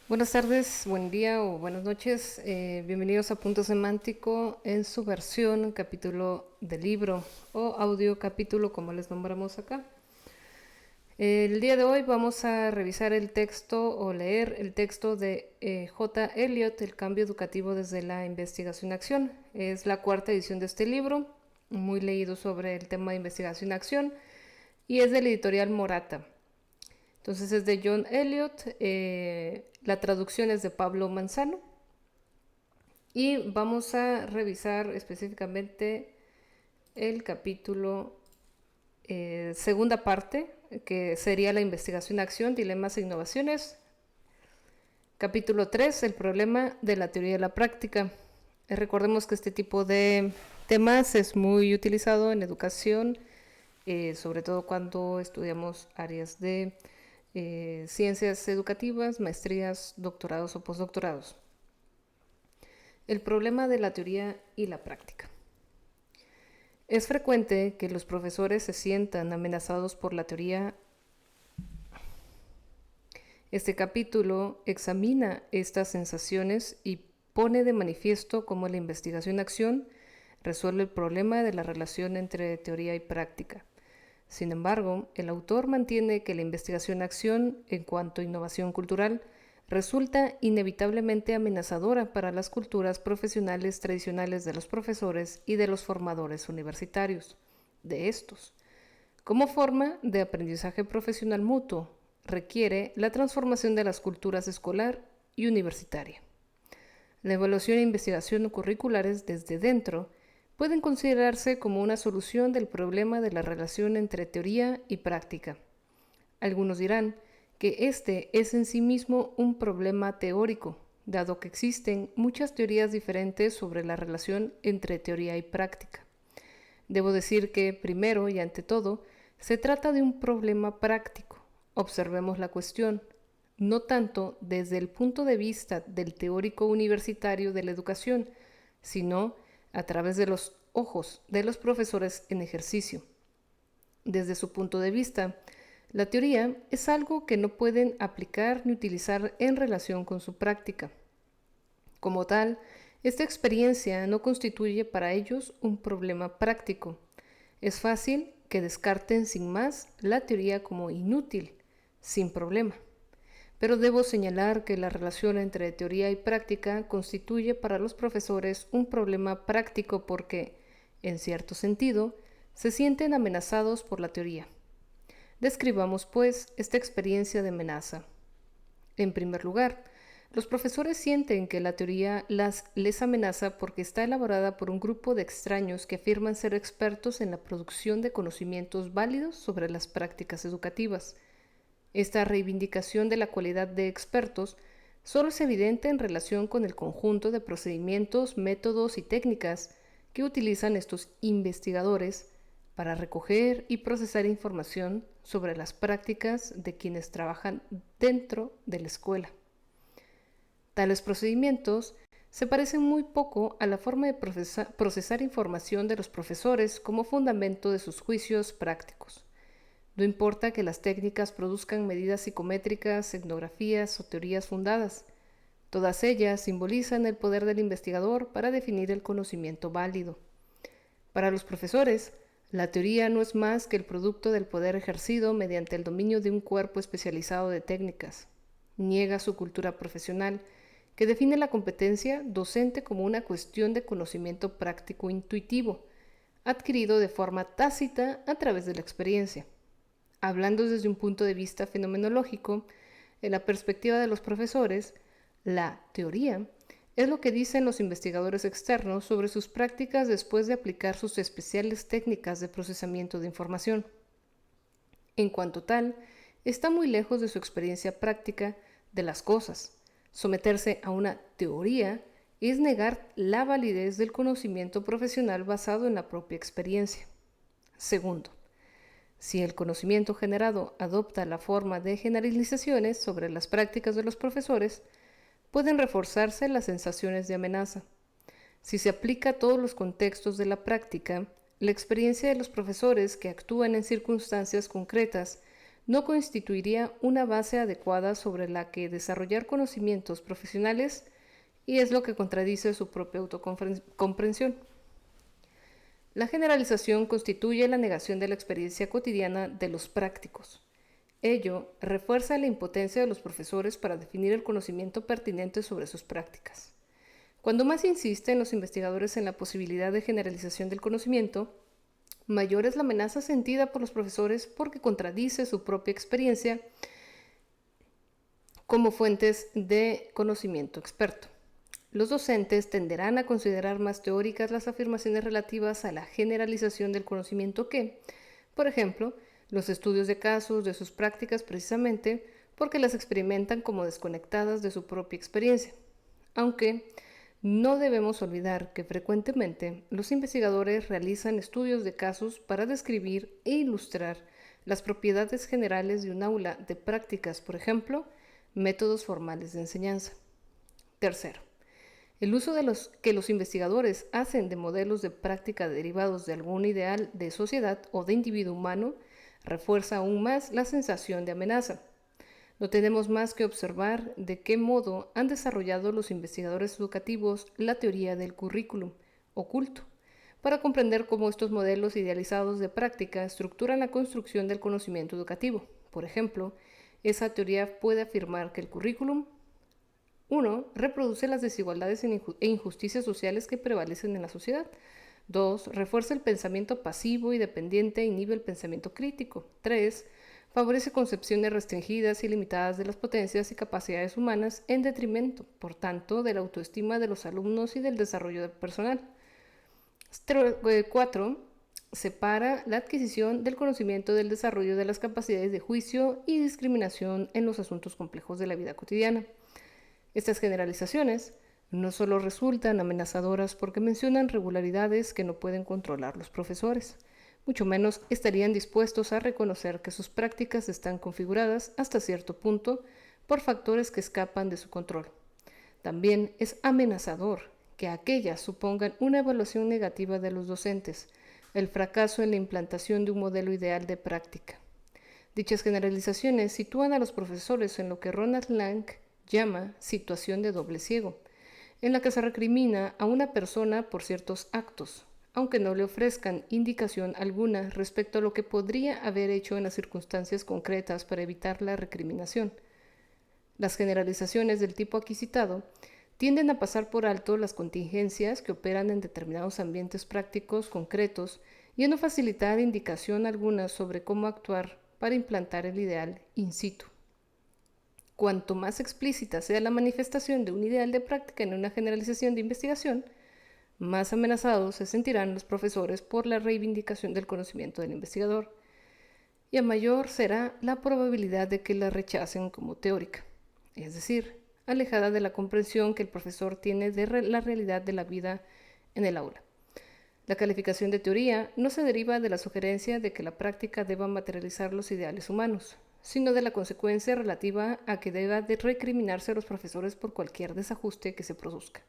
Buenas tardes, buen día o buenas noches. Bienvenidos a Punto Semántico en su versión capítulo de libro o audio capítulo, como les nombramos acá. El día de hoy vamos a revisar el texto o leer el texto de J. Elliot, El cambio educativo desde la investigación-acción. Es la cuarta edición de este libro, muy leído sobre el tema de investigación-acción, y es del editorial Morata. Entonces es de John Elliot, la traducción es de Pablo Manzano y vamos a revisar específicamente el capítulo segunda parte, que sería la investigación-acción, dilemas e innovaciones. Capítulo 3, el problema de la teoría y la práctica. Recordemos que este tipo de temas es muy utilizado en educación, sobre todo cuando estudiamos áreas de ciencias educativas, maestrías, doctorados o postdoctorados. El problema de la teoría y la práctica. Es frecuente que los profesores se sientan amenazados por la teoría. Este capítulo examina estas sensaciones y pone de manifiesto cómo la investigación-acción resuelve el problema de la relación entre teoría y práctica. Sin embargo, el autor mantiene que la investigación-acción en cuanto a innovación cultural resulta inevitablemente amenazadora para las culturas profesionales tradicionales de los profesores y de los formadores universitarios. De estos, como forma de aprendizaje profesional mutuo, requiere la transformación de las culturas escolar y universitaria. La evaluación e investigación curriculares desde dentro pueden considerarse como una solución del problema de la relación entre teoría y práctica. Algunos dirán que este es en sí mismo un problema teórico, dado que existen muchas teorías diferentes sobre la relación entre teoría y práctica. Debo decir que, primero y ante todo, se trata de un problema práctico. Observemos la cuestión, no tanto desde el punto de vista del teórico universitario de la educación, sino a través de los ojos de los profesores en ejercicio. Desde su punto de vista, la teoría es algo que no pueden aplicar ni utilizar en relación con su práctica. Como tal, esta experiencia no constituye para ellos un problema práctico. Es fácil que descarten sin más la teoría como inútil, sin problema. Pero debo señalar que la relación entre teoría y práctica constituye para los profesores un problema práctico porque, en cierto sentido, se sienten amenazados por la teoría. Describamos, pues, esta experiencia de amenaza. En primer lugar, los profesores sienten que la teoría les amenaza porque está elaborada por un grupo de extraños que afirman ser expertos en la producción de conocimientos válidos sobre las prácticas educativas. Esta reivindicación de la cualidad de expertos solo es evidente en relación con el conjunto de procedimientos, métodos y técnicas que utilizan estos investigadores para recoger y procesar información sobre las prácticas de quienes trabajan dentro de la escuela. Tales procedimientos se parecen muy poco a la forma de procesar información de los profesores como fundamento de sus juicios prácticos. No importa que las técnicas produzcan medidas psicométricas, etnografías o teorías fundadas. Todas ellas simbolizan el poder del investigador para definir el conocimiento válido. Para los profesores, la teoría no es más que el producto del poder ejercido mediante el dominio de un cuerpo especializado de técnicas. Niega su cultura profesional, que define la competencia docente como una cuestión de conocimiento práctico intuitivo, adquirido de forma tácita a través de la experiencia. Hablando desde un punto de vista fenomenológico, en la perspectiva de los profesores, la teoría es lo que dicen los investigadores externos sobre sus prácticas después de aplicar sus especiales técnicas de procesamiento de información. En cuanto tal, está muy lejos de su experiencia práctica de las cosas. Someterse a una teoría es negar la validez del conocimiento profesional basado en la propia experiencia. Segundo, si el conocimiento generado adopta la forma de generalizaciones sobre las prácticas de los profesores, pueden reforzarse las sensaciones de amenaza. Si se aplica a todos los contextos de la práctica, la experiencia de los profesores que actúan en circunstancias concretas no constituiría una base adecuada sobre la que desarrollar conocimientos profesionales y es lo que contradice su propia autocomprensión. La generalización constituye la negación de la experiencia cotidiana de los prácticos. Ello refuerza la impotencia de los profesores para definir el conocimiento pertinente sobre sus prácticas. Cuando más insisten los investigadores en la posibilidad de generalización del conocimiento, mayor es la amenaza sentida por los profesores porque contradice su propia experiencia como fuentes de conocimiento experto. Los docentes tenderán a considerar más teóricas las afirmaciones relativas a la generalización del conocimiento que, por ejemplo, los estudios de casos de sus prácticas precisamente porque las experimentan como desconectadas de su propia experiencia. Aunque no debemos olvidar que frecuentemente los investigadores realizan estudios de casos para describir e ilustrar las propiedades generales de un aula de prácticas, por ejemplo, métodos formales de enseñanza. Tercero, el uso que los investigadores hacen de modelos de práctica derivados de algún ideal de sociedad o de individuo humano refuerza aún más la sensación de amenaza. No tenemos más que observar de qué modo han desarrollado los investigadores educativos la teoría del currículum oculto, para comprender cómo estos modelos idealizados de práctica estructuran la construcción del conocimiento educativo. Por ejemplo, esa teoría puede afirmar que el currículum 1. Reproduce las desigualdades e injusticias sociales que prevalecen en la sociedad. 2. Refuerza el pensamiento pasivo y dependiente e inhibe el pensamiento crítico. 3. Favorece concepciones restringidas y limitadas de las potencias y capacidades humanas en detrimento, por tanto, de la autoestima de los alumnos y del desarrollo personal. 4. Separa la adquisición del conocimiento del desarrollo de las capacidades de juicio y discriminación en los asuntos complejos de la vida cotidiana. Estas generalizaciones no solo resultan amenazadoras porque mencionan regularidades que no pueden controlar los profesores, mucho menos estarían dispuestos a reconocer que sus prácticas están configuradas hasta cierto punto por factores que escapan de su control. También es amenazador que aquellas supongan una evaluación negativa de los docentes, el fracaso en la implantación de un modelo ideal de práctica. Dichas generalizaciones sitúan a los profesores en lo que Ronald Lang llama situación de doble ciego, en la que se recrimina a una persona por ciertos actos, aunque no le ofrezcan indicación alguna respecto a lo que podría haber hecho en las circunstancias concretas para evitar la recriminación. Las generalizaciones del tipo aquí citado tienden a pasar por alto las contingencias que operan en determinados ambientes prácticos concretos y a no facilitar indicación alguna sobre cómo actuar para implantar el ideal in situ. Cuanto más explícita sea la manifestación de un ideal de práctica en una generalización de investigación, más amenazados se sentirán los profesores por la reivindicación del conocimiento del investigador, y a mayor será la probabilidad de que la rechacen como teórica, es decir, alejada de la comprensión que el profesor tiene de la realidad de la vida en el aula. La calificación de teoría no se deriva de la sugerencia de que la práctica deba materializar los ideales humanos, sino de la consecuencia relativa a que deba de recriminarse a los profesores por cualquier desajuste que se produzca.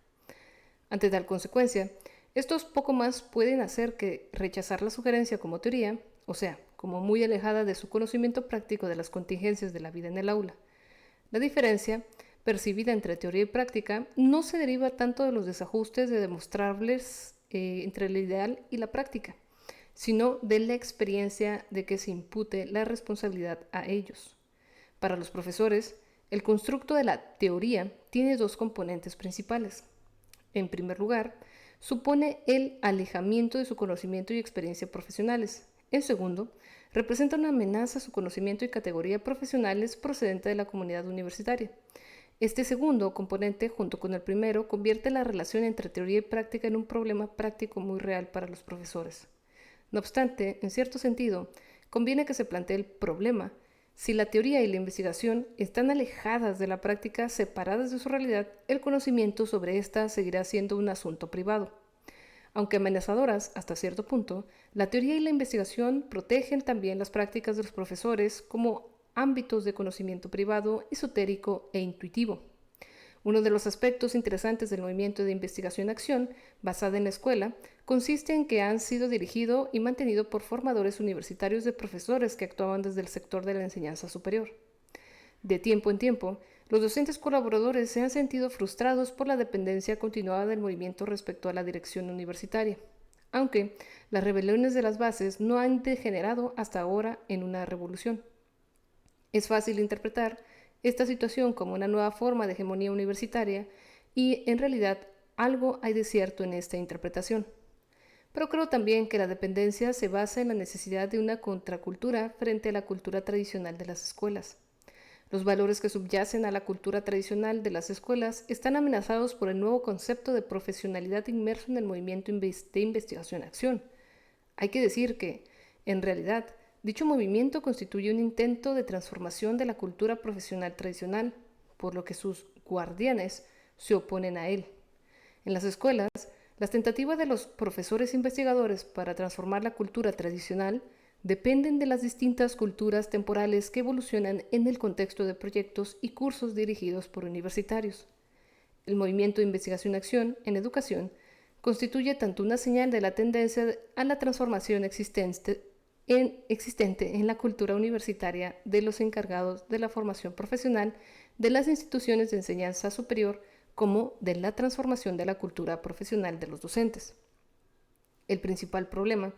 Ante tal consecuencia, estos poco más pueden hacer que rechazar la sugerencia como teoría, o sea, como muy alejada de su conocimiento práctico de las contingencias de la vida en el aula. La diferencia percibida entre teoría y práctica no se deriva tanto de los desajustes de demostrables entre el ideal y la práctica, sino de la experiencia de que se impute la responsabilidad a ellos. Para los profesores, el constructo de la teoría tiene dos componentes principales. En primer lugar, supone el alejamiento de su conocimiento y experiencia profesionales. En segundo, representa una amenaza a su conocimiento y categoría profesionales procedente de la comunidad universitaria. Este segundo componente, junto con el primero, convierte la relación entre teoría y práctica en un problema práctico muy real para los profesores. No obstante, en cierto sentido, conviene que se plantee el problema. Si la teoría y la investigación están alejadas de la práctica, separadas de su realidad, el conocimiento sobre ésta seguirá siendo un asunto privado. Aunque amenazadoras hasta cierto punto, la teoría y la investigación protegen también las prácticas de los profesores como ámbitos de conocimiento privado, esotérico e intuitivo. Uno de los aspectos interesantes del movimiento de investigación-acción, basada en la escuela, consiste en que han sido dirigido y mantenido por formadores universitarios de profesores que actuaban desde el sector de la enseñanza superior. De tiempo en tiempo, los docentes colaboradores se han sentido frustrados por la dependencia continuada del movimiento respecto a la dirección universitaria, aunque las rebeliones de las bases no han degenerado hasta ahora en una revolución. Es fácil interpretar esta situación como una nueva forma de hegemonía universitaria y, en realidad, algo hay de cierto en esta interpretación. Pero creo también que la dependencia se basa en la necesidad de una contracultura frente a la cultura tradicional de las escuelas. Los valores que subyacen a la cultura tradicional de las escuelas están amenazados por el nuevo concepto de profesionalidad inmerso en el movimiento de investigación-acción. Hay que decir que, en realidad, dicho movimiento constituye un intento de transformación de la cultura profesional tradicional, por lo que sus guardianes se oponen a él. En las escuelas, las tentativas de los profesores investigadores para transformar la cultura tradicional dependen de las distintas culturas temporales que evolucionan en el contexto de proyectos y cursos dirigidos por universitarios. El movimiento de investigación-acción en educación constituye tanto una señal de la tendencia a la transformación existente en la cultura universitaria de los encargados de la formación profesional de las instituciones de enseñanza superior como de la transformación de la cultura profesional de los docentes. El principal problema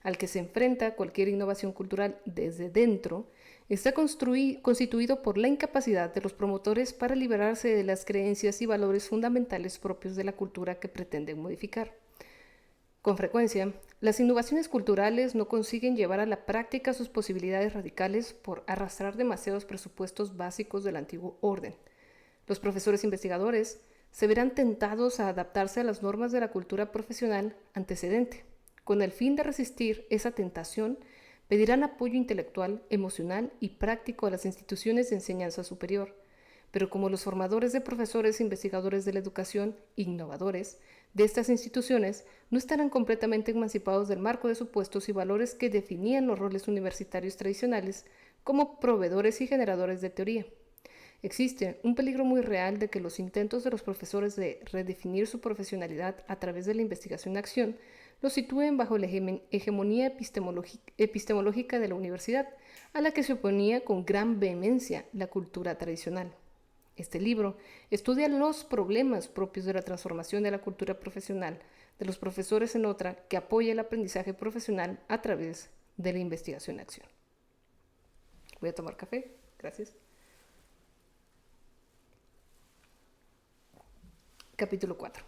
al que se enfrenta cualquier innovación cultural desde dentro está constituido por la incapacidad de los promotores para liberarse de las creencias y valores fundamentales propios de la cultura que pretenden modificar. Con frecuencia, las innovaciones culturales no consiguen llevar a la práctica sus posibilidades radicales por arrastrar demasiados presupuestos básicos del antiguo orden. Los profesores investigadores se verán tentados a adaptarse a las normas de la cultura profesional antecedente. Con el fin de resistir esa tentación, pedirán apoyo intelectual, emocional y práctico a las instituciones de enseñanza superior. Pero como los formadores de profesores e investigadores de la educación, innovadores, de estas instituciones no estarán completamente emancipados del marco de supuestos y valores que definían los roles universitarios tradicionales como proveedores y generadores de teoría. Existe un peligro muy real de que los intentos de los profesores de redefinir su profesionalidad a través de la investigación-acción los sitúen bajo la hegemonía epistemológica de la universidad, a la que se oponía con gran vehemencia la cultura tradicional. Este libro estudia los problemas propios de la transformación de la cultura profesional de los profesores en otra que apoya el aprendizaje profesional a través de la investigación-acción. Voy a tomar café. Gracias. Capítulo 4.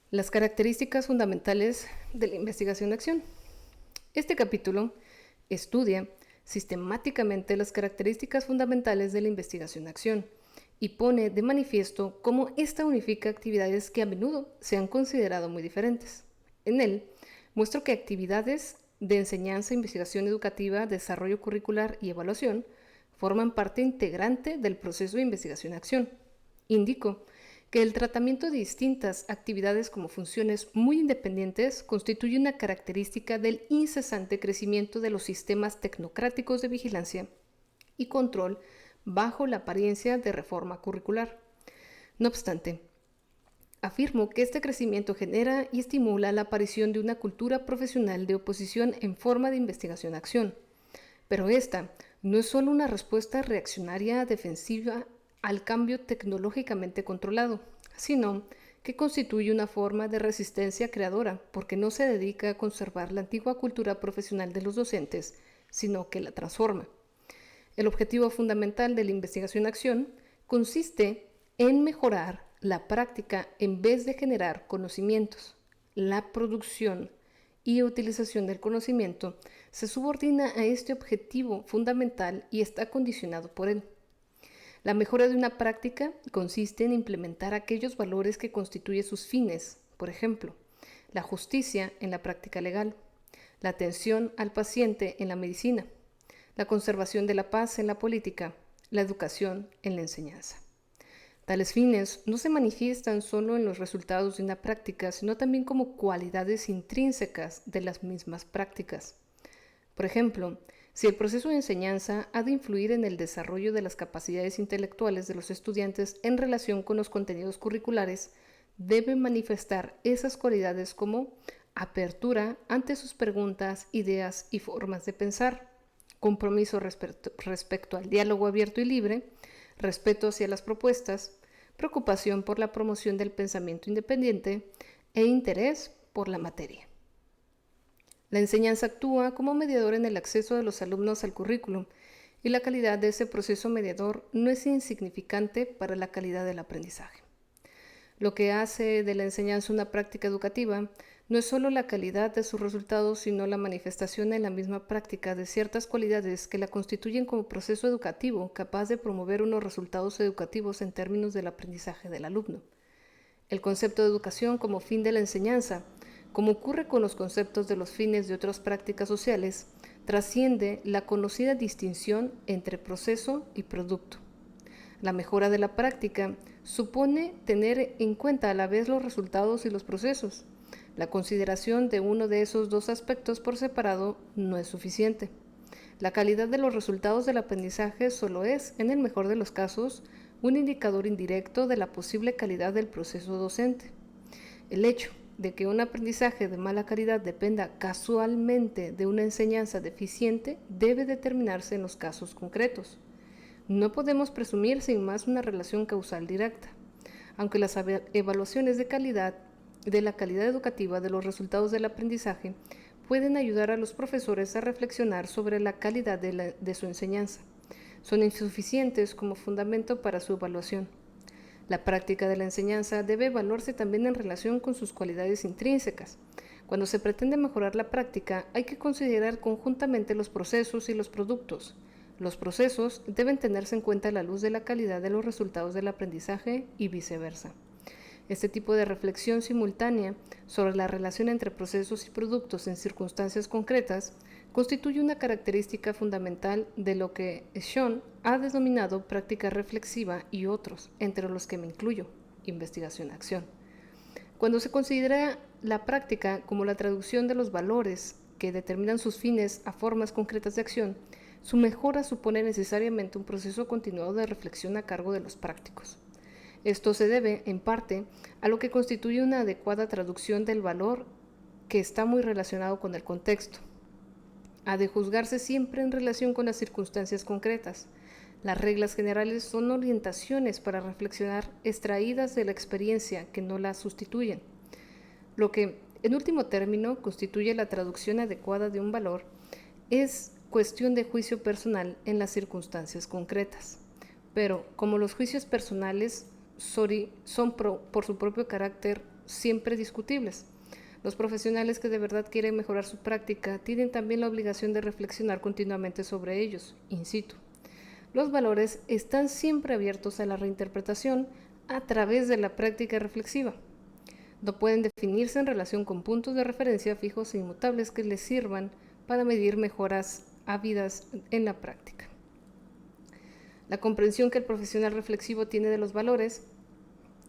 Las características fundamentales de la investigación-acción. Este capítulo estudia sistemáticamente las características fundamentales de la investigación-acción y pone de manifiesto cómo ésta unifica actividades que a menudo se han considerado muy diferentes. En él, muestro que actividades de enseñanza, investigación educativa, desarrollo curricular y evaluación forman parte integrante del proceso de investigación-acción. Indico que el tratamiento de distintas actividades como funciones muy independientes constituye una característica del incesante crecimiento de los sistemas tecnocráticos de vigilancia y control bajo la apariencia de reforma curricular. No obstante, afirmo que este crecimiento genera y estimula la aparición de una cultura profesional de oposición en forma de investigación-acción, pero esta no es solo una respuesta reaccionaria defensiva al cambio tecnológicamente controlado, sino que constituye una forma de resistencia creadora porque no se dedica a conservar la antigua cultura profesional de los docentes, sino que la transforma. El objetivo fundamental de la investigación-acción consiste en mejorar la práctica en vez de generar conocimientos. La producción y utilización del conocimiento se subordina a este objetivo fundamental y está condicionado por él. La mejora de una práctica consiste en implementar aquellos valores que constituyen sus fines, por ejemplo, la justicia en la práctica legal, la atención al paciente en la medicina, la conservación de la paz en la política, la educación en la enseñanza. Tales fines no se manifiestan solo en los resultados de una práctica, sino también como cualidades intrínsecas de las mismas prácticas. Por ejemplo, Si el proceso de enseñanza ha de influir en el desarrollo de las capacidades intelectuales de los estudiantes en relación con los contenidos curriculares, debe manifestar esas cualidades como apertura ante sus preguntas, ideas y formas de pensar, compromiso respecto al diálogo abierto y libre, respeto hacia las propuestas, preocupación por la promoción del pensamiento independiente e interés por la materia. La enseñanza actúa como mediador en el acceso de los alumnos al currículum y la calidad de ese proceso mediador no es insignificante para la calidad del aprendizaje. Lo que hace de la enseñanza una práctica educativa no es solo la calidad de sus resultados, sino la manifestación en la misma práctica de ciertas cualidades que la constituyen como proceso educativo capaz de promover unos resultados educativos en términos del aprendizaje del alumno. El concepto de educación como fin de la enseñanza, como ocurre con los conceptos de los fines de otras prácticas sociales, trasciende la conocida distinción entre proceso y producto. La mejora de la práctica supone tener en cuenta a la vez los resultados y los procesos. La consideración de uno de esos dos aspectos por separado no es suficiente. La calidad de los resultados del aprendizaje solo es, en el mejor de los casos, un indicador indirecto de la posible calidad del proceso docente. El hecho de que un aprendizaje de mala calidad dependa casualmente de una enseñanza deficiente debe determinarse en los casos concretos. No podemos presumir sin más una relación causal directa, aunque las evaluaciones de la calidad educativa de los resultados del aprendizaje pueden ayudar a los profesores a reflexionar sobre la calidad de su enseñanza. Son insuficientes como fundamento para su evaluación. La práctica de la enseñanza debe evaluarse también en relación con sus cualidades intrínsecas. Cuando se pretende mejorar la práctica, hay que considerar conjuntamente los procesos y los productos. Los procesos deben tenerse en cuenta a la luz de la calidad de los resultados del aprendizaje y viceversa. Este tipo de reflexión simultánea sobre la relación entre procesos y productos en circunstancias concretas constituye una característica fundamental de lo que Sean ha denominado práctica reflexiva y otros, entre los que me incluyo, investigación-acción. Cuando se considera la práctica como la traducción de los valores que determinan sus fines a formas concretas de acción, su mejora supone necesariamente un proceso continuado de reflexión a cargo de los prácticos. Esto se debe, en parte, a lo que constituye una adecuada traducción del valor que está muy relacionado con el contexto. Ha de juzgarse siempre en relación con las circunstancias concretas. Las reglas generales son orientaciones para reflexionar extraídas de la experiencia que no la sustituyen. Lo que, en último término, constituye la traducción adecuada de un valor es cuestión de juicio personal en las circunstancias concretas. Pero, como los juicios personales son por su propio carácter siempre discutibles, los profesionales que de verdad quieren mejorar su práctica tienen también la obligación de reflexionar continuamente sobre ellos, in situ. Los valores están siempre abiertos a la reinterpretación a través de la práctica reflexiva. No pueden definirse en relación con puntos de referencia fijos e inmutables que les sirvan para medir mejoras habidas en la práctica. La comprensión que el profesional reflexivo tiene de los valores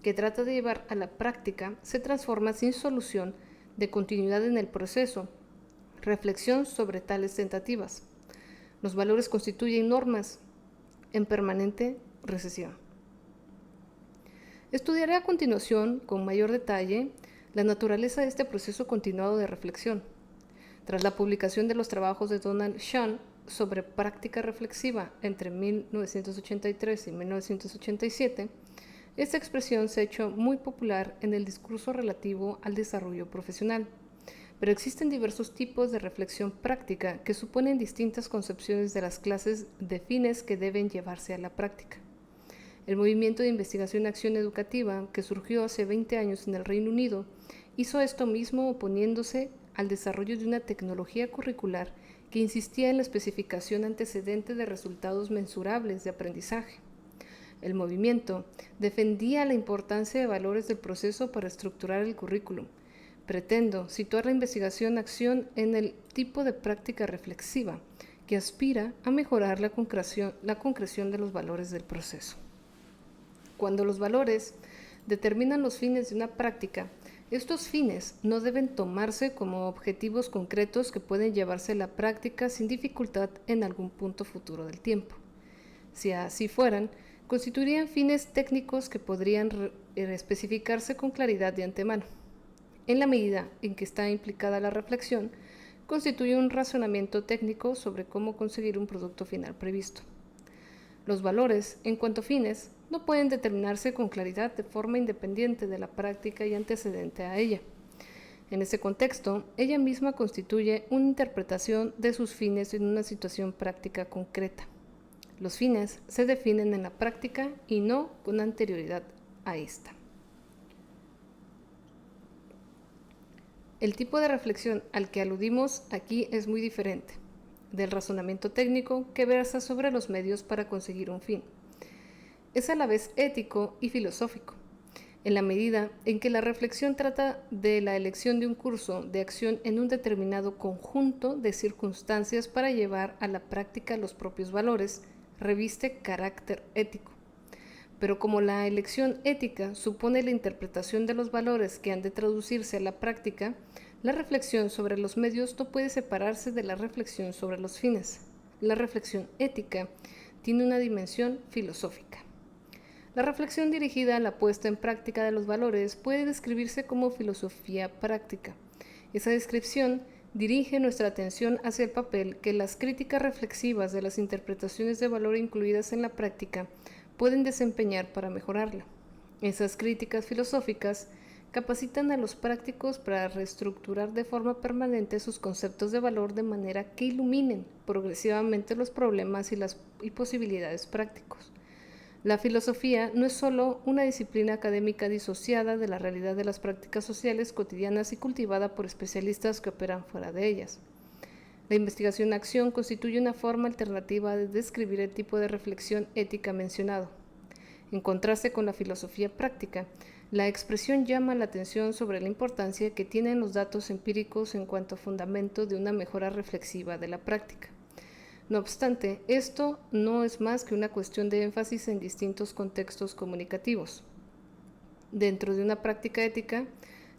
que trata de llevar a la práctica se transforma sin solución de continuidad en el proceso. Reflexión sobre tales tentativas. Los valores constituyen normas en permanente recesión. Estudiaré a continuación, con mayor detalle, la naturaleza de este proceso continuado de reflexión. Tras la publicación de los trabajos de Donald Sean sobre práctica reflexiva entre 1983 y 1987, esta expresión se ha hecho muy popular en el discurso relativo al desarrollo profesional, pero existen diversos tipos de reflexión práctica que suponen distintas concepciones de las clases de fines que deben llevarse a la práctica. El movimiento de investigación-acción educativa, que surgió hace 20 años en el Reino Unido, hizo esto mismo oponiéndose al desarrollo de una tecnología curricular que insistía en la especificación antecedente de resultados mensurables de aprendizaje. El movimiento defendía la importancia de valores del proceso para estructurar el currículum. Pretendo situar la investigación-acción en el tipo de práctica reflexiva que aspira a mejorar la concreción de los valores del proceso. Cuando los valores determinan los fines de una práctica, Estos fines no deben tomarse como objetivos concretos que pueden llevarse a la práctica sin dificultad en algún punto futuro del tiempo. Si así fueran, constituirían fines técnicos que podrían especificarse con claridad de antemano. En la medida en que está implicada la reflexión, constituye un razonamiento técnico sobre cómo conseguir un producto final previsto. Los valores, en cuanto a fines, no pueden determinarse con claridad de forma independiente de la práctica y antecedente a ella. En ese contexto, ella misma constituye una interpretación de sus fines en una situación práctica concreta. Los fines se definen en la práctica y no con anterioridad a esta. El tipo de reflexión al que aludimos aquí es muy diferente del razonamiento técnico que versa sobre los medios para conseguir un fin. Es a la vez ético y filosófico, en la medida en que la reflexión trata de la elección de un curso de acción en un determinado conjunto de circunstancias para llevar a la práctica los propios valores, reviste carácter ético. Pero como la elección ética supone la interpretación de los valores que han de traducirse a la práctica, la reflexión sobre los medios no puede separarse de la reflexión sobre los fines. La reflexión ética tiene una dimensión filosófica. La reflexión dirigida a la puesta en práctica de los valores puede describirse como filosofía práctica. Esa descripción dirige nuestra atención hacia el papel que las críticas reflexivas de las interpretaciones de valor incluidas en la práctica pueden desempeñar para mejorarla. Esas críticas filosóficas capacitan a los prácticos para reestructurar de forma permanente sus conceptos de valor de manera que iluminen progresivamente los problemas y posibilidades prácticos. La filosofía no es solo una disciplina académica disociada de la realidad de las prácticas sociales cotidianas y cultivada por especialistas que operan fuera de ellas. La investigación-acción constituye una forma alternativa de describir el tipo de reflexión ética mencionado. En contraste con la filosofía práctica, la expresión llama la atención sobre la importancia que tienen los datos empíricos en cuanto a fundamento de una mejora reflexiva de la práctica. No obstante, esto no es más que una cuestión de énfasis en distintos contextos comunicativos. Dentro de una práctica ética,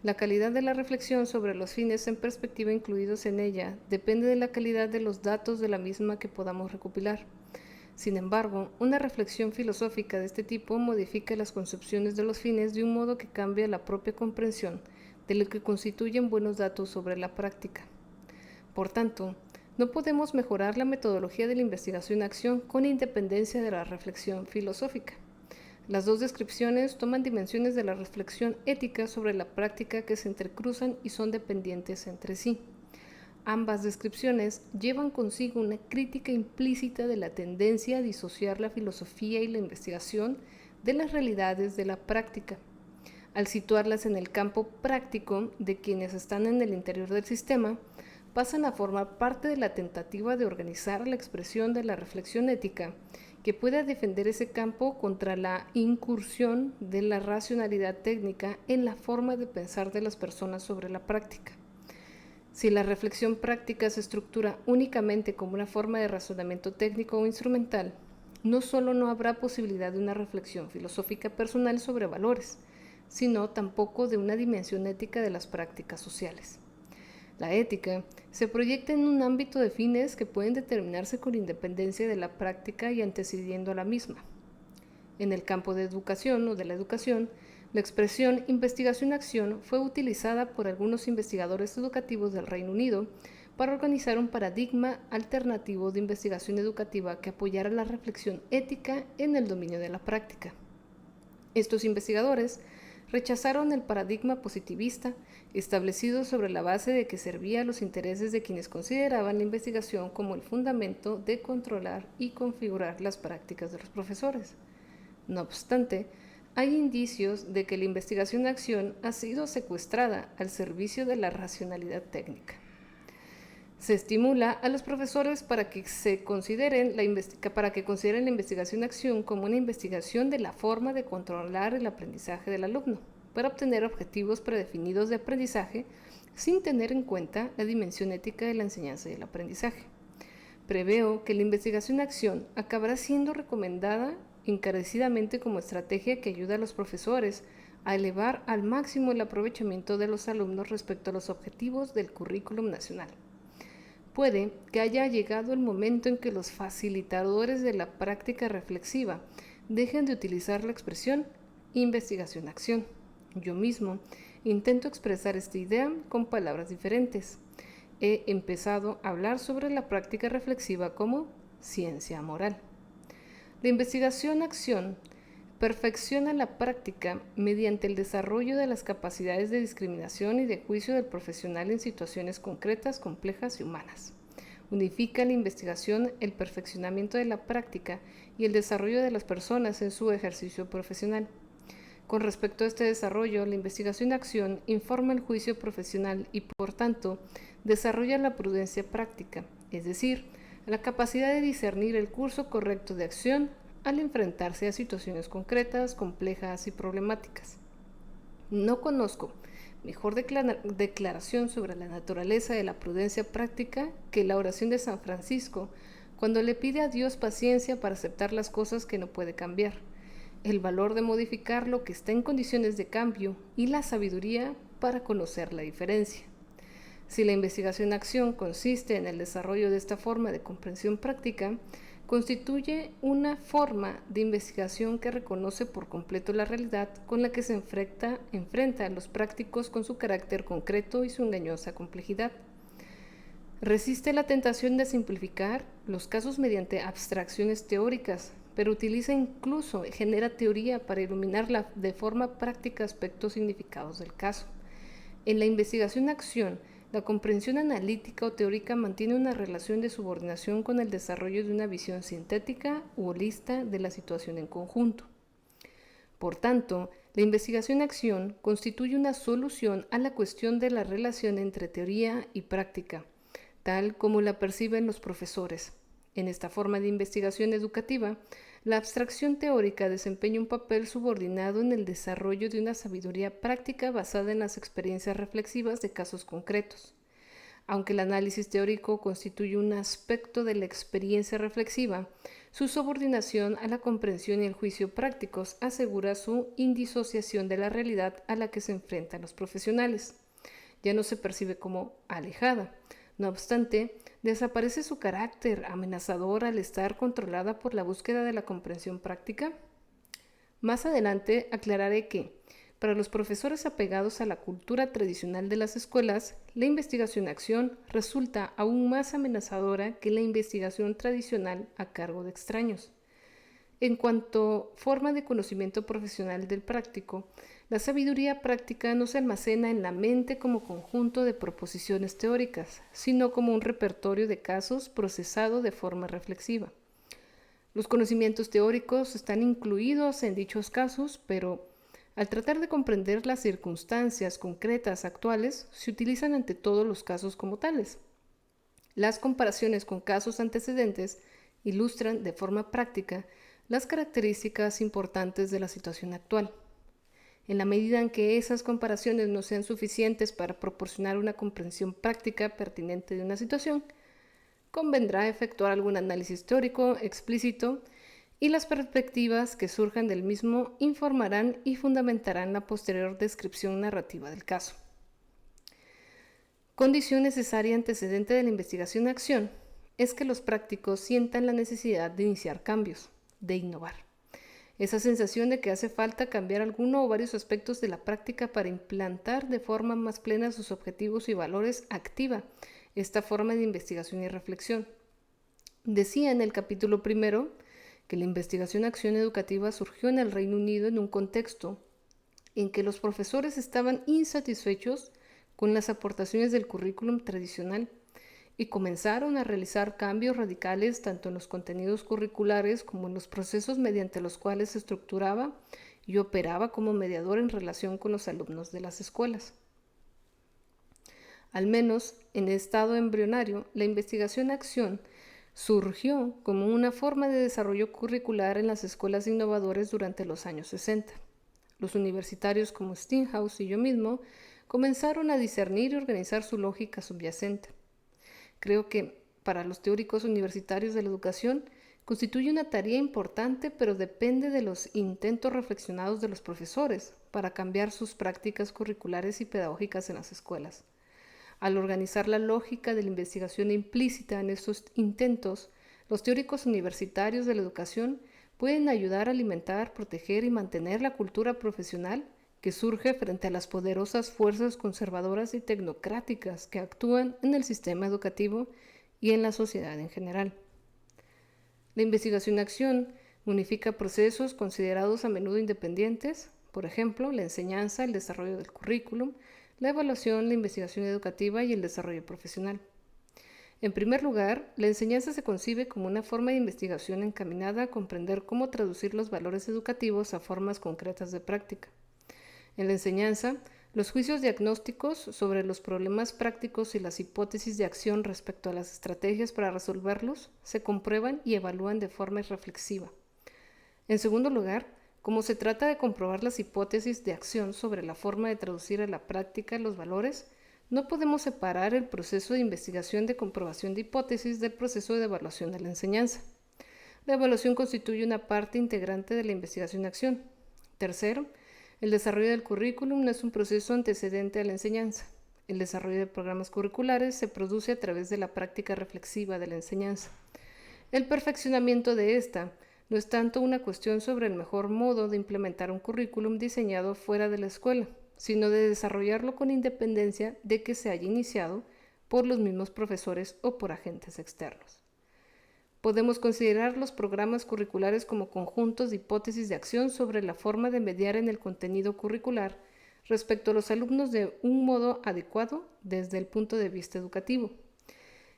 la calidad de la reflexión sobre los fines en perspectiva incluidos en ella depende de la calidad de los datos de la misma que podamos recopilar. Sin embargo, una reflexión filosófica de este tipo modifica las concepciones de los fines de un modo que cambia la propia comprensión de lo que constituyen buenos datos sobre la práctica. Por tanto, no podemos mejorar la metodología de la investigación-acción con independencia de la reflexión filosófica. Las dos descripciones toman dimensiones de la reflexión ética sobre la práctica que se entrecruzan y son dependientes entre sí. Ambas descripciones llevan consigo una crítica implícita de la tendencia a disociar la filosofía y la investigación de las realidades de la práctica. Al situarlas en el campo práctico de quienes están en el interior del sistema, pasan a formar parte de la tentativa de organizar la expresión de la reflexión ética que pueda defender ese campo contra la incursión de la racionalidad técnica en la forma de pensar de las personas sobre la práctica. Si la reflexión práctica se estructura únicamente como una forma de razonamiento técnico o instrumental, no solo no habrá posibilidad de una reflexión filosófica personal sobre valores, sino tampoco de una dimensión ética de las prácticas sociales. La ética se proyecta en un ámbito de fines que pueden determinarse con independencia de la práctica y antecediendo a la misma. En el campo de educación o de la educación, la expresión investigación-acción fue utilizada por algunos investigadores educativos del Reino Unido para organizar un paradigma alternativo de investigación educativa que apoyara la reflexión ética en el dominio de la práctica. Estos investigadores rechazaron el paradigma positivista establecido sobre la base de que servía a los intereses de quienes consideraban la investigación como el fundamento de controlar y configurar las prácticas de los profesores. No obstante, hay indicios de que la investigación-acción ha sido secuestrada al servicio de la racionalidad técnica. Se estimula a los profesores para que consideren la investigación-acción como una investigación de la forma de controlar el aprendizaje del alumno, para obtener objetivos predefinidos de aprendizaje sin tener en cuenta la dimensión ética de la enseñanza y el aprendizaje. Preveo que la investigación-acción acabará siendo recomendada encarecidamente como estrategia que ayuda a los profesores a elevar al máximo el aprovechamiento de los alumnos respecto a los objetivos del currículum nacional. Puede que haya llegado el momento en que los facilitadores de la práctica reflexiva dejen de utilizar la expresión investigación-acción. Yo mismo intento expresar esta idea con palabras diferentes. He empezado a hablar sobre la práctica reflexiva como ciencia moral. La investigación-acción perfecciona la práctica mediante el desarrollo de las capacidades de discriminación y de juicio del profesional en situaciones concretas, complejas y humanas. Unifica la investigación, el perfeccionamiento de la práctica y el desarrollo de las personas en su ejercicio profesional. Con respecto a este desarrollo, la investigación-acción informa el juicio profesional y, por tanto, desarrolla la prudencia práctica, es decir, la capacidad de discernir el curso correcto de acción al enfrentarse a situaciones concretas, complejas y problemáticas. No conozco mejor declaración sobre la naturaleza de la prudencia práctica que la oración de San Francisco, cuando le pide a Dios paciencia para aceptar las cosas que no puede cambiar, el valor de modificar lo que está en condiciones de cambio y la sabiduría para conocer la diferencia. Si la investigación-acción consiste en el desarrollo de esta forma de comprensión práctica, constituye una forma de investigación que reconoce por completo la realidad con la que se enfrenta a los prácticos con su carácter concreto y su engañosa complejidad. Resiste la tentación de simplificar los casos mediante abstracciones teóricas, pero utiliza incluso y genera teoría para iluminar de forma práctica aspectos significados del caso. En la investigación-acción, la comprensión analítica o teórica mantiene una relación de subordinación con el desarrollo de una visión sintética u holista de la situación en conjunto. Por tanto, la investigación-acción constituye una solución a la cuestión de la relación entre teoría y práctica, tal como la perciben los profesores. En esta forma de investigación educativa, la abstracción teórica desempeña un papel subordinado en el desarrollo de una sabiduría práctica basada en las experiencias reflexivas de casos concretos. Aunque el análisis teórico constituye un aspecto de la experiencia reflexiva, su subordinación a la comprensión y el juicio prácticos asegura su indisociación de la realidad a la que se enfrentan los profesionales. Ya no se percibe como alejada. No obstante, desaparece su carácter amenazador al estar controlada por la búsqueda de la comprensión práctica. Más adelante aclararé que, para los profesores apegados a la cultura tradicional de las escuelas, la investigación-acción resulta aún más amenazadora que la investigación tradicional a cargo de extraños. En cuanto forma de conocimiento profesional del práctico, la sabiduría práctica no se almacena en la mente como conjunto de proposiciones teóricas, sino como un repertorio de casos procesado de forma reflexiva. Los conocimientos teóricos están incluidos en dichos casos, pero al tratar de comprender las circunstancias concretas actuales, se utilizan ante todos los casos como tales. Las comparaciones con casos antecedentes ilustran de forma práctica las características importantes de la situación actual. En la medida en que esas comparaciones no sean suficientes para proporcionar una comprensión práctica pertinente de una situación, convendrá efectuar algún análisis teórico explícito y las perspectivas que surjan del mismo informarán y fundamentarán la posterior descripción narrativa del caso. Condición necesaria antecedente de la investigación-acción es que los prácticos sientan la necesidad de iniciar cambios, de innovar. Esa sensación de que hace falta cambiar alguno o varios aspectos de la práctica para implantar de forma más plena sus objetivos y valores activa esta forma de investigación y reflexión. Decía en el capítulo 1 que la investigación-acción educativa surgió en el Reino Unido en un contexto en que los profesores estaban insatisfechos con las aportaciones del currículum tradicional y comenzaron a realizar cambios radicales tanto en los contenidos curriculares como en los procesos mediante los cuales se estructuraba y operaba como mediador en relación con los alumnos de las escuelas. Al menos en estado embrionario, la investigación-acción surgió como una forma de desarrollo curricular en las escuelas innovadoras durante los años 60. Los universitarios como Steenhuis y yo mismo comenzaron a discernir y organizar su lógica subyacente. Creo que para los teóricos universitarios de la educación constituye una tarea importante, pero depende de los intentos reflexionados de los profesores para cambiar sus prácticas curriculares y pedagógicas en las escuelas. Al organizar la lógica de la investigación implícita en estos intentos, los teóricos universitarios de la educación pueden ayudar a alimentar, proteger y mantener la cultura profesional que surge frente a las poderosas fuerzas conservadoras y tecnocráticas que actúan en el sistema educativo y en la sociedad en general. La investigación-acción unifica procesos considerados a menudo independientes, por ejemplo, la enseñanza, el desarrollo del currículum, la evaluación, la investigación educativa y el desarrollo profesional. En primer lugar, la enseñanza se concibe como una forma de investigación encaminada a comprender cómo traducir los valores educativos a formas concretas de práctica. En la enseñanza, los juicios diagnósticos sobre los problemas prácticos y las hipótesis de acción respecto a las estrategias para resolverlos se comprueban y evalúan de forma reflexiva. En segundo lugar, como se trata de comprobar las hipótesis de acción sobre la forma de traducir a la práctica los valores, no podemos separar el proceso de investigación de comprobación de hipótesis del proceso de evaluación de la enseñanza. La evaluación constituye una parte integrante de la investigación-acción. Tercero, el desarrollo del currículum no es un proceso antecedente a la enseñanza. El desarrollo de programas curriculares se produce a través de la práctica reflexiva de la enseñanza. El perfeccionamiento de esta no es tanto una cuestión sobre el mejor modo de implementar un currículum diseñado fuera de la escuela, sino de desarrollarlo con independencia de que se haya iniciado por los mismos profesores o por agentes externos. Podemos considerar los programas curriculares como conjuntos de hipótesis de acción sobre la forma de mediar en el contenido curricular respecto a los alumnos de un modo adecuado desde el punto de vista educativo.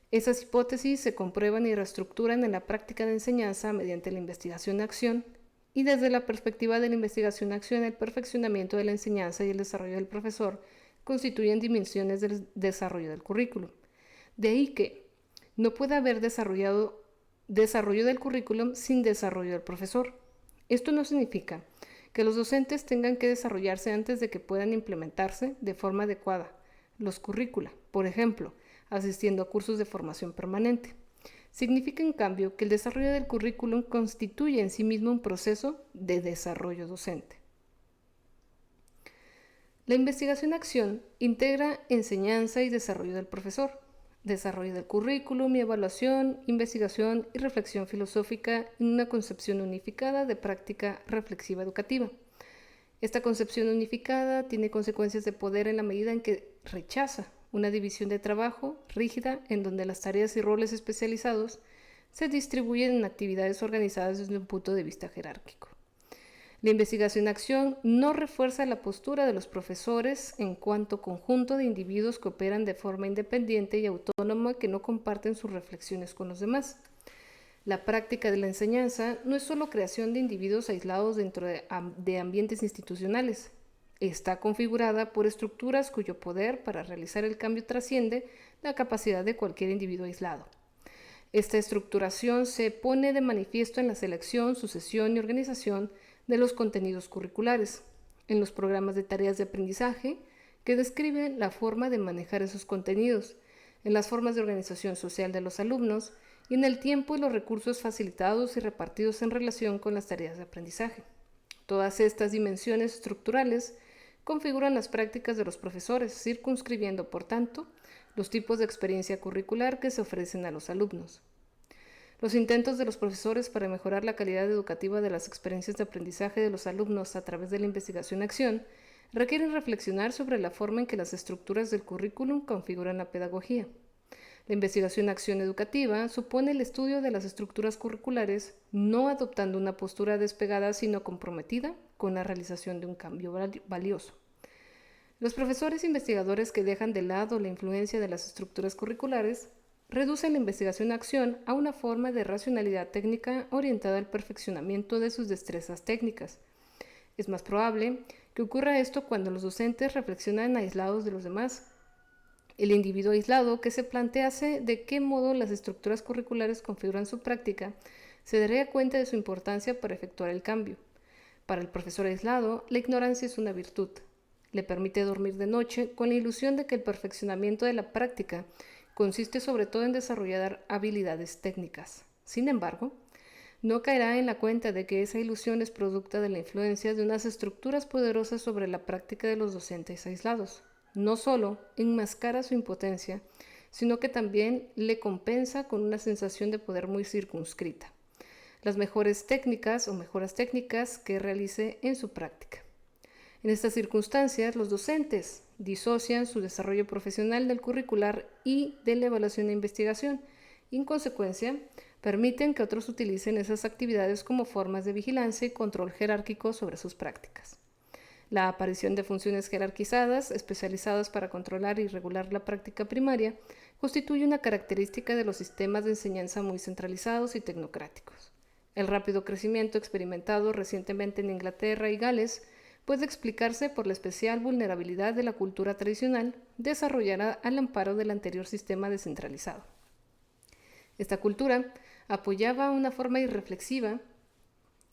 Esas hipótesis se comprueban y reestructuran en la práctica de enseñanza mediante la investigación-acción y desde la perspectiva de la investigación-acción, el perfeccionamiento de la enseñanza y el desarrollo del profesor constituyen dimensiones del desarrollo del currículum. De ahí que no puede haber desarrollo del currículum sin desarrollo del profesor. Esto no significa que los docentes tengan que desarrollarse antes de que puedan implementarse de forma adecuada los currícula, por ejemplo, asistiendo a cursos de formación permanente. Significa, en cambio, que el desarrollo del currículum constituye en sí mismo un proceso de desarrollo docente. La investigación-acción integra enseñanza y desarrollo del profesor, desarrollo del currículum y evaluación, investigación y reflexión filosófica en una concepción unificada de práctica reflexiva educativa. Esta concepción unificada tiene consecuencias de poder en la medida en que rechaza una división de trabajo rígida en donde las tareas y roles especializados se distribuyen en actividades organizadas desde un punto de vista jerárquico. La investigación-acción no refuerza la postura de los profesores en cuanto conjunto de individuos que operan de forma independiente y autónoma que no comparten sus reflexiones con los demás. La práctica de la enseñanza no es solo creación de individuos aislados dentro de ambientes institucionales. Está configurada por estructuras cuyo poder para realizar el cambio trasciende la capacidad de cualquier individuo aislado. Esta estructuración se pone de manifiesto en la selección, sucesión y organización de los contenidos curriculares, en los programas de tareas de aprendizaje que describen la forma de manejar esos contenidos, en las formas de organización social de los alumnos y en el tiempo y los recursos facilitados y repartidos en relación con las tareas de aprendizaje. Todas estas dimensiones estructurales configuran las prácticas de los profesores, circunscribiendo, por tanto, los tipos de experiencia curricular que se ofrecen a los alumnos. Los intentos de los profesores para mejorar la calidad educativa de las experiencias de aprendizaje de los alumnos a través de la investigación-acción requieren reflexionar sobre la forma en que las estructuras del currículum configuran la pedagogía. La investigación-acción educativa supone el estudio de las estructuras curriculares, no adoptando una postura despegada, sino comprometida con la realización de un cambio valioso. Los profesores investigadores que dejan de lado la influencia de las estructuras curriculares reducen la investigación-acción a una forma de racionalidad técnica orientada al perfeccionamiento de sus destrezas técnicas. Es más probable que ocurra esto cuando los docentes reflexionan aislados de los demás. El individuo aislado que se plantease de qué modo las estructuras curriculares configuran su práctica se daría cuenta de su importancia para efectuar el cambio. Para el profesor aislado, la ignorancia es una virtud. Le permite dormir de noche con la ilusión de que el perfeccionamiento de la práctica consiste sobre todo en desarrollar habilidades técnicas. Sin embargo, no caerá en la cuenta de que esa ilusión es producto de la influencia de unas estructuras poderosas sobre la práctica de los docentes aislados. No solo enmascara su impotencia, sino que también le compensa con una sensación de poder muy circunscrita. Las mejores técnicas o mejoras técnicas que realice en su práctica. En estas circunstancias, los docentes disocian su desarrollo profesional del curricular y de la evaluación e investigación y, en consecuencia, permiten que otros utilicen esas actividades como formas de vigilancia y control jerárquico sobre sus prácticas. La aparición de funciones jerarquizadas, especializadas para controlar y regular la práctica primaria, constituye una característica de los sistemas de enseñanza muy centralizados y tecnocráticos. El rápido crecimiento experimentado recientemente en Inglaterra y Gales puede explicarse por la especial vulnerabilidad de la cultura tradicional desarrollada al amparo del anterior sistema descentralizado. Esta cultura apoyaba una forma irreflexiva,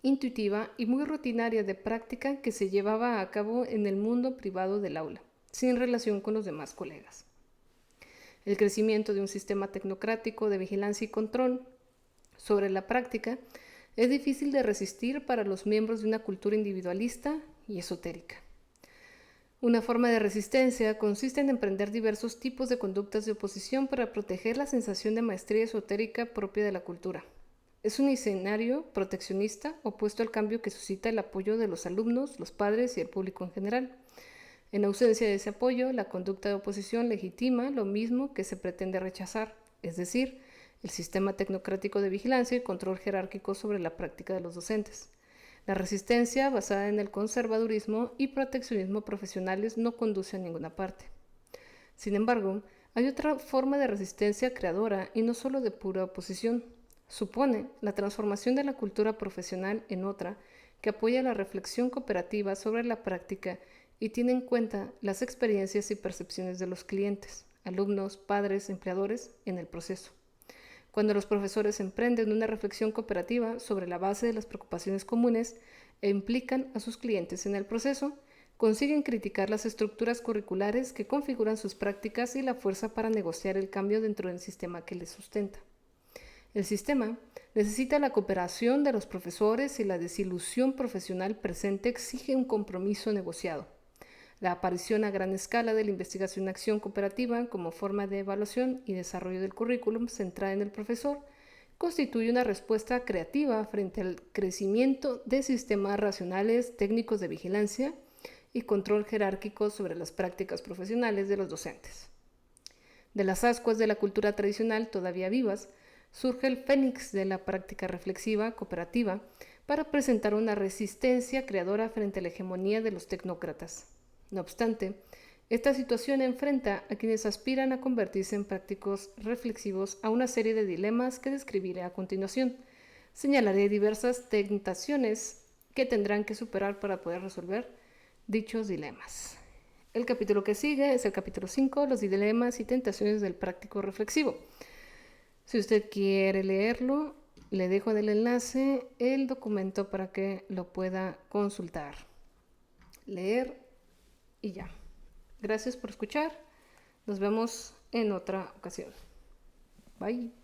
intuitiva y muy rutinaria de práctica que se llevaba a cabo en el mundo privado del aula, sin relación con los demás colegas. El crecimiento de un sistema tecnocrático de vigilancia y control sobre la práctica es difícil de resistir para los miembros de una cultura individualista y esotérica. Una forma de resistencia consiste en emprender diversos tipos de conductas de oposición para proteger la sensación de maestría esotérica propia de la cultura. Es un escenario proteccionista opuesto al cambio que suscita el apoyo de los alumnos, los padres y el público en general. En ausencia de ese apoyo, la conducta de oposición legitima lo mismo que se pretende rechazar, es decir, el sistema tecnocrático de vigilancia y control jerárquico sobre la práctica de los docentes. La resistencia basada en el conservadurismo y proteccionismo profesionales no conduce a ninguna parte. Sin embargo, hay otra forma de resistencia creadora y no solo de pura oposición. Supone la transformación de la cultura profesional en otra que apoya la reflexión cooperativa sobre la práctica y tiene en cuenta las experiencias y percepciones de los clientes, alumnos, padres, empleadores en el proceso. Cuando los profesores emprenden una reflexión cooperativa sobre la base de las preocupaciones comunes e implican a sus clientes en el proceso, consiguen criticar las estructuras curriculares que configuran sus prácticas y la fuerza para negociar el cambio dentro del sistema que les sustenta. El sistema necesita la cooperación de los profesores y la desilusión profesional presente exige un compromiso negociado. La aparición a gran escala de la investigación-acción cooperativa como forma de evaluación y desarrollo del currículum centrada en el profesor constituye una respuesta creativa frente al crecimiento de sistemas racionales técnicos de vigilancia y control jerárquico sobre las prácticas profesionales de los docentes. De las ascuas de la cultura tradicional todavía vivas, surge el fénix de la práctica reflexiva cooperativa para presentar una resistencia creadora frente a la hegemonía de los tecnócratas. No obstante, esta situación enfrenta a quienes aspiran a convertirse en prácticos reflexivos a una serie de dilemas que describiré a continuación. Señalaré diversas tentaciones que tendrán que superar para poder resolver dichos dilemas. El capítulo que sigue es el capítulo 5, los dilemas y tentaciones del práctico reflexivo. Si usted quiere leerlo, le dejo en el enlace el documento para que lo pueda consultar. Leer y ya. Gracias por escuchar. Nos vemos en otra ocasión. Bye.